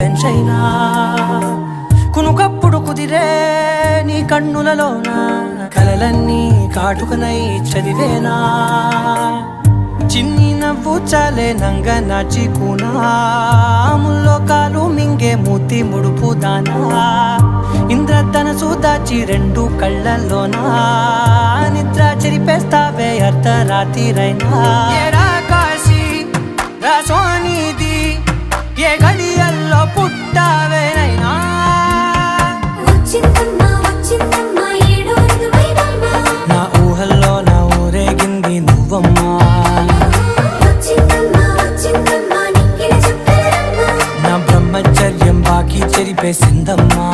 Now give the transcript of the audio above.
పెంచైనా కునుకప్పుడు కుదిరే నీ కన్నులలోన కలలన్నీ కాటుకనై చదివేనా చిన్ని నవ్వు చాలే నంగ నాచికునా ముల్లోకాలు మింగే మూతి ముడుపు దానా ఇంద్రధనసు దాచి రెండు కళ్ళల్లోనా నిద్ర చెరిపేస్తావే అర్ధరాత్రిరైనా ఏరా కాశీ రాసోనిది ఏ గడియల్లో పుట్టావేనైనా నా ఊహల్లో నా ఊరేగింది నువ్వమ్మా నా బ్రహ్మచర్యం బాకీ చెరిపేసిందమ్మా